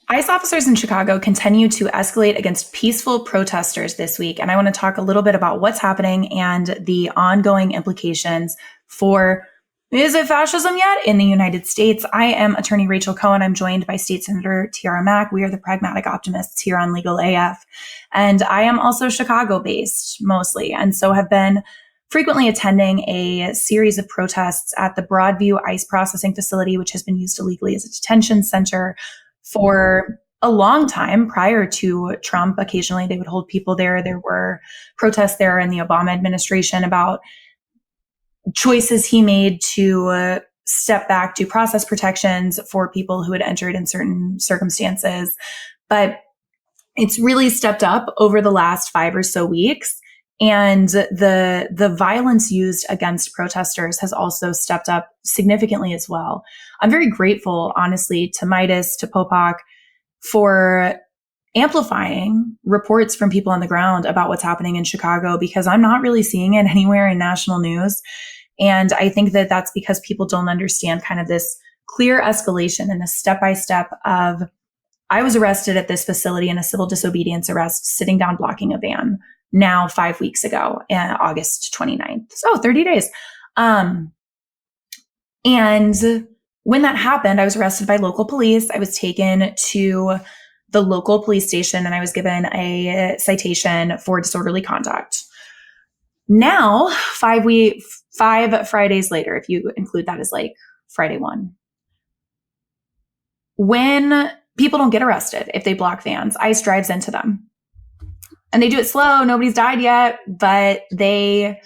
ICE officers in Chicago continue to escalate against peaceful protesters this week. And I want to talk a little bit about what's happening and the ongoing implications for, is it fascism yet, in the United States. I am attorney Rachel Cohen. I'm joined by State Senator Tiara Mack. We are the Pragmatic Optimists here on Legal AF. And I am also Chicago-based mostly, and so have been frequently attending a series of protests at the Broadview ICE processing facility, which has been used illegally as a detention center for a long time prior to Trump. Occasionally they would hold people there. There were protests there in the Obama administration about choices he made to step back due process protections for people who had entered in certain circumstances. But it's really stepped up over the last 5 or so weeks. And the violence used against protesters has also stepped up significantly as well. I'm very grateful, honestly, to Midas, to Popak for amplifying reports from people on the ground about what's happening in Chicago, because I'm not really seeing it anywhere in national news. And I think that that's because people don't understand kind of this clear escalation and the step-by-step of, I was arrested at this facility in a civil disobedience arrest, sitting down blocking a van now 5 weeks ago, August 29th. So 30 days. And when that happened, I was arrested by local police. I was taken to the local police station and I was given a citation for disorderly conduct. Now, 5 Fridays later, if you include that as like Friday 1, when people don't get arrested if they block vans, ICE drives into them. And they do it slow. Nobody's died yet, but they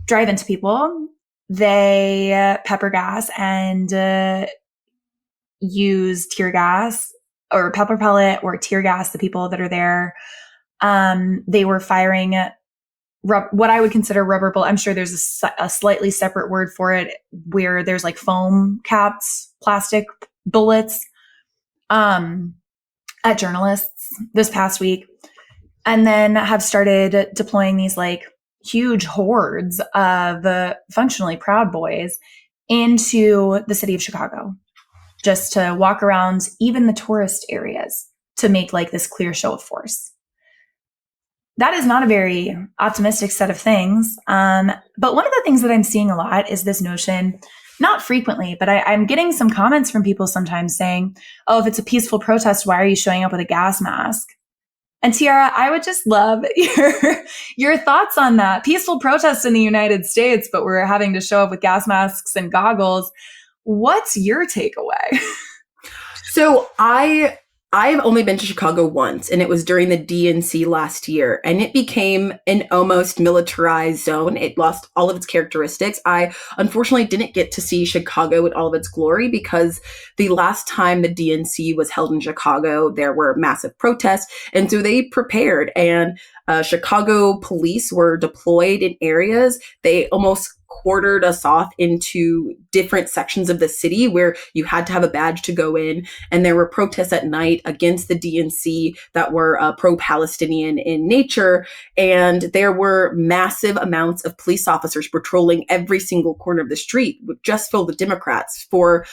drive into people. They pepper gas and use tear gas or pepper pellet or tear gas the people that are there. They were firing what I would consider rubber bullet. I'm sure there's a slightly separate word for it where there's like foam caps, plastic bullets at journalists this past week. And then have started deploying these like huge hordes of functionally Proud Boys into the city of Chicago, just to walk around even the tourist areas to make like this clear show of force. That is not a very optimistic set of things. But one of the things that I'm seeing a lot is this notion, not frequently, but I'm getting some comments from people sometimes saying, oh, if it's a peaceful protest, why are you showing up with a gas mask? And Tiara, I would just love your thoughts on that. Peaceful protests in the United States, but we're having to show up with gas masks and goggles. What's your takeaway? So I've only been to Chicago once, and it was during the DNC last year, and it became an almost militarized zone. It lost all of its characteristics. I unfortunately didn't get to see Chicago in all of its glory because the last time the DNC was held in Chicago, there were massive protests, and so they prepared, and Chicago police were deployed in areas. They almost quartered us off into different sections of the city where you had to have a badge to go in. And there were protests at night against the DNC that were pro-Palestinian in nature. And there were massive amounts of police officers patrolling every single corner of the street, just filled with Democrats for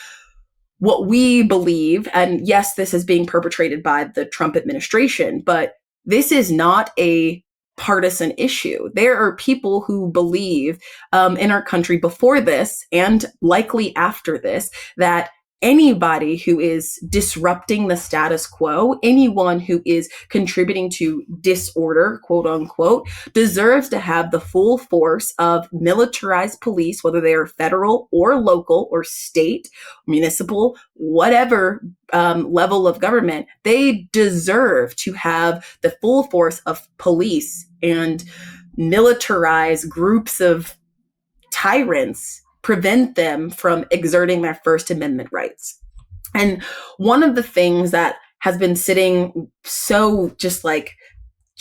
what we believe. And yes, this is being perpetrated by the Trump administration, but this is not a partisan issue. There are people who believe in our country before this and likely after this that anybody who is disrupting the status quo, anyone who is contributing to disorder, quote unquote, deserves to have the full force of militarized police, whether they are federal or local or state, municipal, whatever level of government. They deserve to have the full force of police and militarize groups of tyrants, prevent them from exerting their First Amendment rights. And one of the things that has been sitting so just like,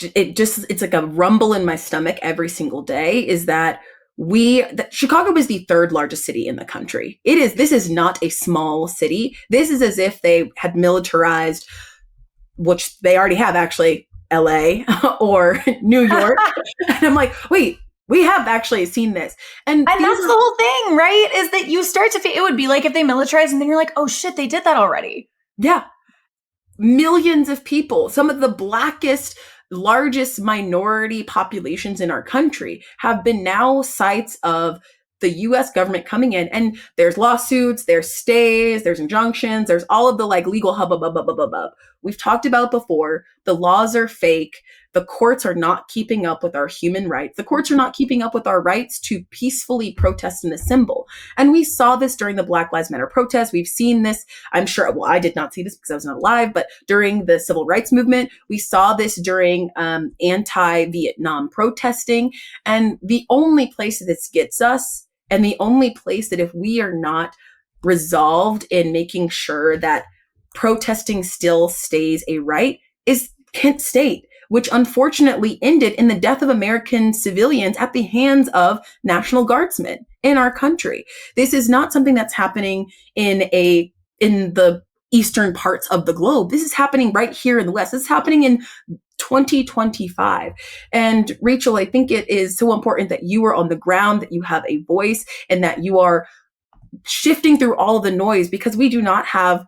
it's like a rumble in my stomach every single day is that Chicago is the third largest city in the country. This is not a small city. This is as if they had militarized, which they already have actually, LA or New York. And I'm like, wait, we have actually seen this. And that's the whole thing, right? Is that you start to feel, it would be like if they militarized and then you're like, oh shit, they did that already. Yeah. millions of people, some of the blackest, largest minority populations in our country, have been now sites of the US government coming in, and there's lawsuits, there's stays, there's injunctions, there's all of the like legal hubbub. We've talked about before, the laws are fake. The courts are not keeping up with our human rights. The courts are not keeping up with our rights to peacefully protest and assemble. And we saw this during the Black Lives Matter protests. We've seen this, I'm sure, well, I did not see this because I was not alive, but during the civil rights movement, we saw this during anti-Vietnam protesting. And the only place that this gets us, and the only place that if we are not resolved in making sure that protesting still stays a right, is Kent State, which unfortunately ended in the death of American civilians at the hands of National Guardsmen in our country. This is not something that's happening in the eastern parts of the globe. This is happening right here in the West. This is happening in 2025. And Rachel, I think it is so important that you are on the ground, that you have a voice, and that you are shifting through all of the noise, because we do not have,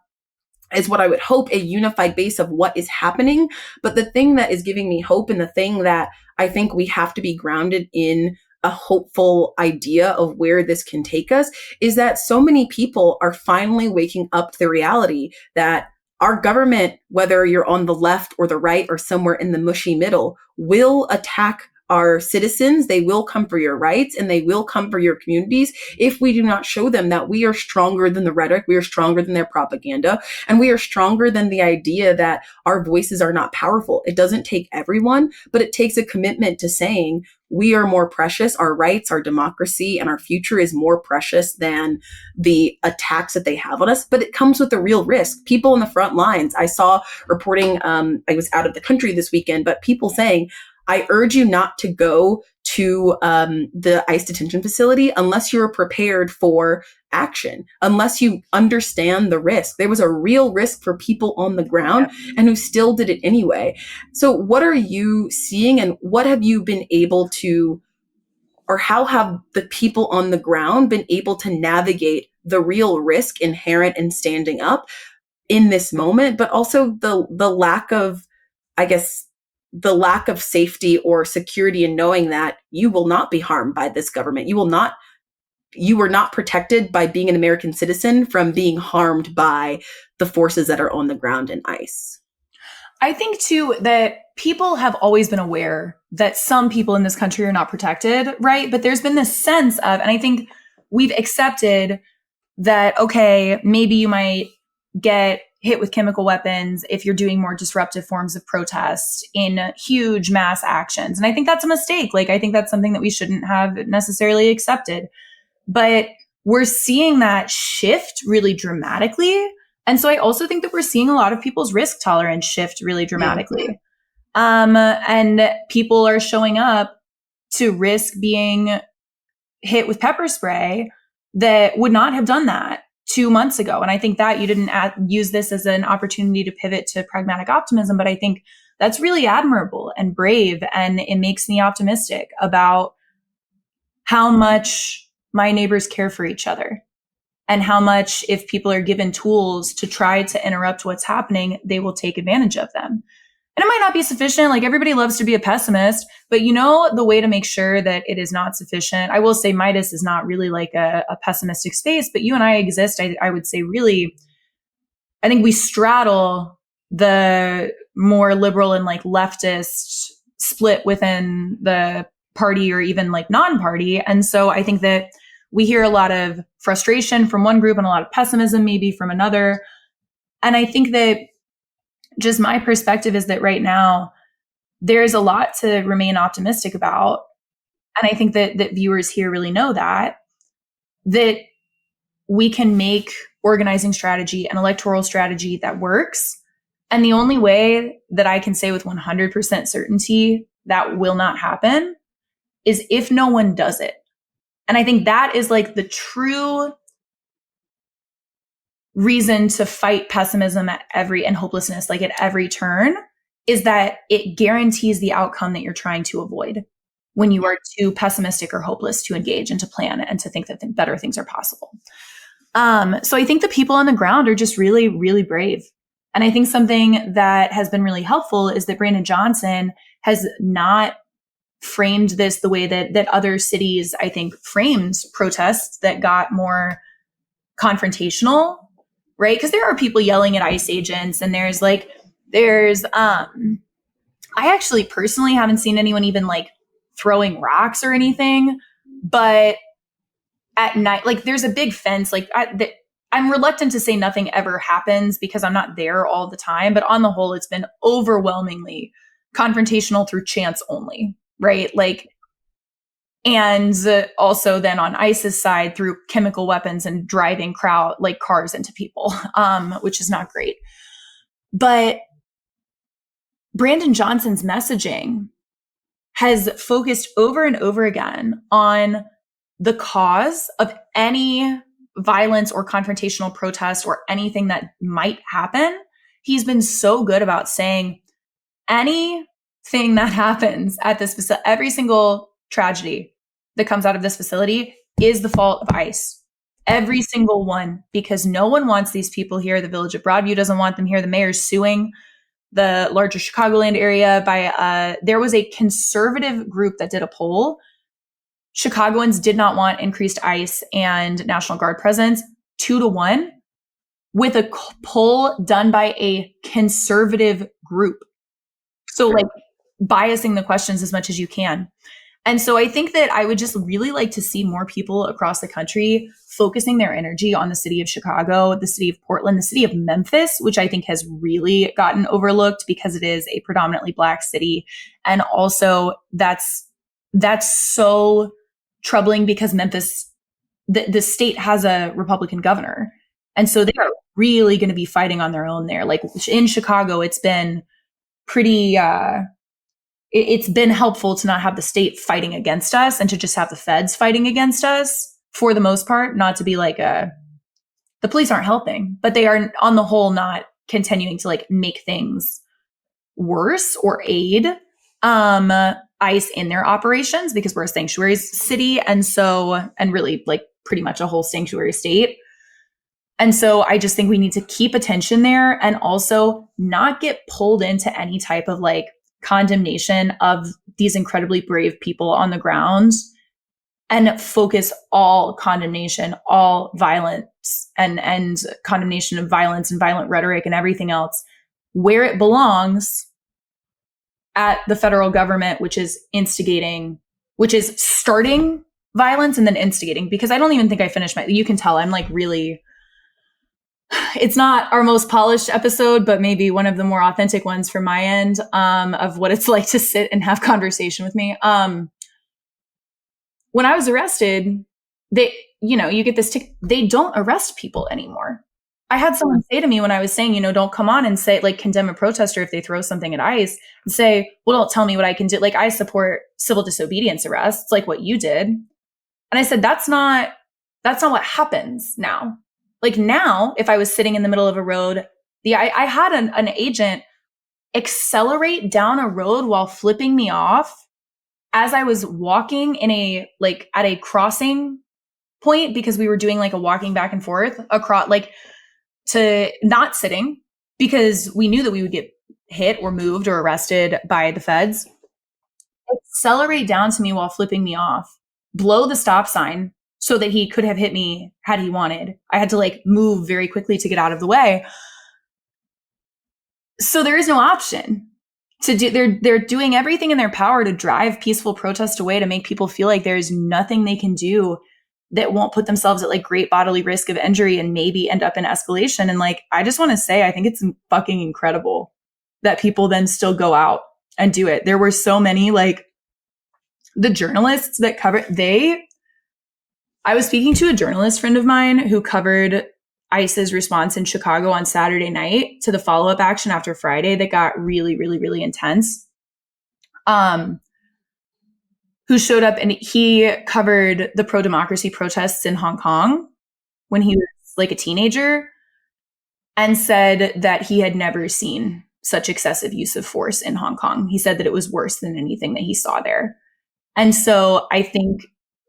is what I would hope, a unified base of what is happening. But the thing that is giving me hope, and the thing that I think we have to be grounded in a hopeful idea of where this can take us, is that so many people are finally waking up to the reality that our government, whether you're on the left or the right or somewhere in the mushy middle, will attack our citizens. They will come for your rights, and they will come for your communities if we do not show them that we are stronger than the rhetoric, we are stronger than their propaganda, and we are stronger than the idea that our voices are not powerful. It doesn't take everyone, but it takes a commitment to saying we are more precious, our rights, our democracy, and our future is more precious than the attacks that they have on us. But it comes with a real risk. People in the front lines, I saw reporting, I was out of the country this weekend, but people saying, I urge you not to go to the ICE detention facility unless you're prepared for action, unless you understand the risk. There was a real risk for people on the ground, and who still did it anyway. So what are you seeing, and what have you been able to, or how have the people on the ground been able to navigate the real risk inherent in standing up in this moment, but also the lack of, I guess, the lack of safety or security in knowing that you will not be harmed by this government. You were not protected by being an American citizen from being harmed by the forces that are on the ground in ICE. I think too that people have always been aware that some people in this country are not protected, right? But there's been this sense of, and I think we've accepted that, okay, maybe you might get hit with chemical weapons if you're doing more disruptive forms of protest in huge mass actions. And I think that's a mistake. Like, I think that's something that we shouldn't have necessarily accepted. But we're seeing that shift really dramatically. And so I also think that we're seeing a lot of people's risk tolerance shift really dramatically. And people are showing up to risk being hit with pepper spray that would not have done that 2 months ago. And I think that you didn't use this as an opportunity to pivot to pragmatic optimism, but I think that's really admirable and brave. And it makes me optimistic about how much my neighbors care for each other, and how much, if people are given tools to try to interrupt what's happening, they will take advantage of them. And it might not be sufficient. Like, everybody loves to be a pessimist, but the way to make sure that it is not sufficient. I will say Midas is not really like a pessimistic space, but you and I exist. I would say really, I think we straddle the more liberal and like leftist split within the party, or even like non-party. And so I think that we hear a lot of frustration from one group and a lot of pessimism maybe from another. And I think that just my perspective is that right now there's a lot to remain optimistic about. And I think that viewers here really know that we can make organizing strategy and electoral strategy that works. And the only way that I can say with 100% certainty that will not happen is if no one does it. And I think that is like the true reason to fight pessimism and hopelessness, like at every turn, is that it guarantees the outcome that you're trying to avoid when you are too pessimistic or hopeless to engage and to plan and to think that better things are possible. So I think the people on the ground are just really, really brave. And I think something that has been really helpful is that Brandon Johnson has not framed this the way that other cities, I think, framed protests that got more confrontational, right? Because there are people yelling at ICE agents, and I actually personally haven't seen anyone even like throwing rocks or anything, but at night, like there's a big fence, like I'm reluctant to say nothing ever happens because I'm not there all the time, but on the whole, it's been overwhelmingly confrontational through chance only, right? Like, and also then on ICE's side through chemical weapons and driving cars into people, which is not great. But Brandon Johnson's messaging has focused over and over again on the cause of any violence or confrontational protest or anything that might happen. He's been so good about saying anything that happens at this facility, every single tragedy that comes out of this facility is the fault of ICE. Every single one, because no one wants these people here. The village of Broadview doesn't want them here. The mayor's suing the larger Chicagoland area there was a conservative group that did a poll. Chicagoans did not want increased ICE and National Guard presence 2-1 with a poll done by a conservative group. So like biasing the questions as much as you can. And so I think that I would just really like to see more people across the country focusing their energy on the city of Chicago, the city of Portland, the city of Memphis, which I think has really gotten overlooked because it is a predominantly Black city. And also that's so troubling because Memphis, the state has a Republican governor. And so they are really going to be fighting on their own there. Like in Chicago, it's been pretty, it's been helpful to not have the state fighting against us and to just have the feds fighting against us for the most part, not to be like the police aren't helping, but they are on the whole not continuing to like make things worse or aid ICE in their operations because we're a sanctuary city. And really like pretty much a whole sanctuary state. And so I just think we need to keep attention there and also not get pulled into any type of like condemnation of these incredibly brave people on the ground and focus all condemnation, all violence and condemnation of violence and violent rhetoric and everything else where it belongs at the federal government, which is starting violence and then instigating, because I don't even think I finished you can tell I'm like really, it's not our most polished episode, but maybe one of the more authentic ones from my end, of what it's like to sit and have conversation with me. When I was arrested, you get this they don't arrest people anymore. I had someone say to me when I was saying, don't come on and say like condemn a protester if they throw something at ICE and say, well, don't tell me what I can do. Like I support civil disobedience arrests, like what you did. And I said, that's not what happens now. Like now, if I was sitting in the middle of a road, I had an agent accelerate down a road while flipping me off as I was walking at a crossing point because we were doing like a walking back and forth across, like to not sitting because we knew that we would get hit or moved or arrested by the feds. Accelerate down to me while flipping me off, blow the stop sign so that he could have hit me had he wanted. I had to like move very quickly to get out of the way. So there is no option to do. They're doing everything in their power to drive peaceful protest away, to make people feel like there's nothing they can do that won't put themselves at like great bodily risk of injury and maybe end up in escalation. And like, I just want to say, I think it's fucking incredible that people then still go out and do it. There were so many, like the journalists that covered, I was speaking to a journalist friend of mine who covered ICE's response in Chicago on Saturday night to the follow-up action after Friday that got really, really, really intense. Who showed up and he covered the pro-democracy protests in Hong Kong when he was like a teenager and said that he had never seen such excessive use of force in Hong Kong. He said that it was worse than anything that he saw there. And so I think,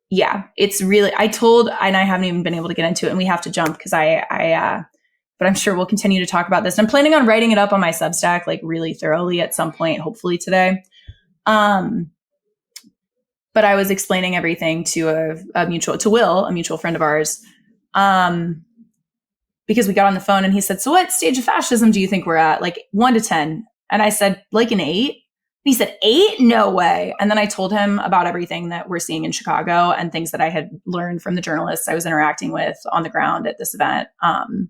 yeah, it's really, and I haven't even been able to get into it and we have to jump because I but I'm sure we'll continue to talk about this. I'm planning on writing it up on my Substack, like really thoroughly at some point, hopefully today. But I was explaining everything to Will, a mutual friend of ours, because we got on the phone and he said, so what stage of fascism do you think we're at? Like 1 to 10. And I said, like an 8. He said, 8? No way. And then I told him about everything that we're seeing in Chicago and things that I had learned from the journalists I was interacting with on the ground at this event. And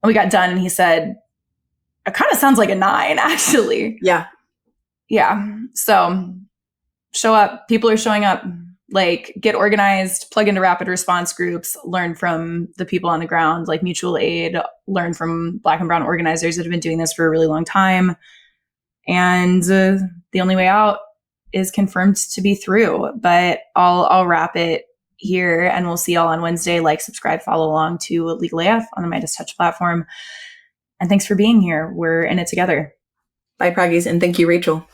we got done and he said, it kind of sounds like a 9, actually. Yeah. Yeah. So show up. People are showing up. Like, get organized, plug into rapid response groups, learn from the people on the ground, like mutual aid, learn from Black and brown organizers that have been doing this for a really long time. And the only way out is confirmed to be through. But I'll wrap it here, and we'll see y'all on Wednesday. Like, subscribe, follow along to Legal AF on the Midas Touch platform. And thanks for being here. We're in it together. Bye, Praggies, and thank you, Rachel.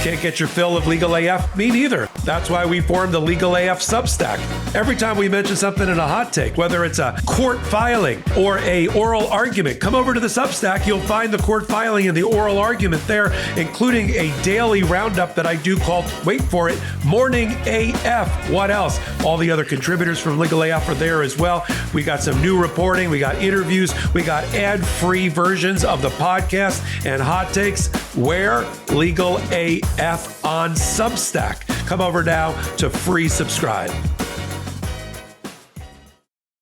Can't get your fill of Legal AF? Me neither. That's why we formed the Legal AF Substack. Every time we mention something in a hot take, whether it's a court filing or a oral argument, come over to the Substack. You'll find the court filing and the oral argument there, including a daily roundup that I do called, wait for it, Morning AF. What else? All the other contributors from Legal AF are there as well. We got some new reporting. We got interviews. We got ad-free versions of the podcast and hot takes. Where? Legal AF on Substack. Come over now to free subscribe.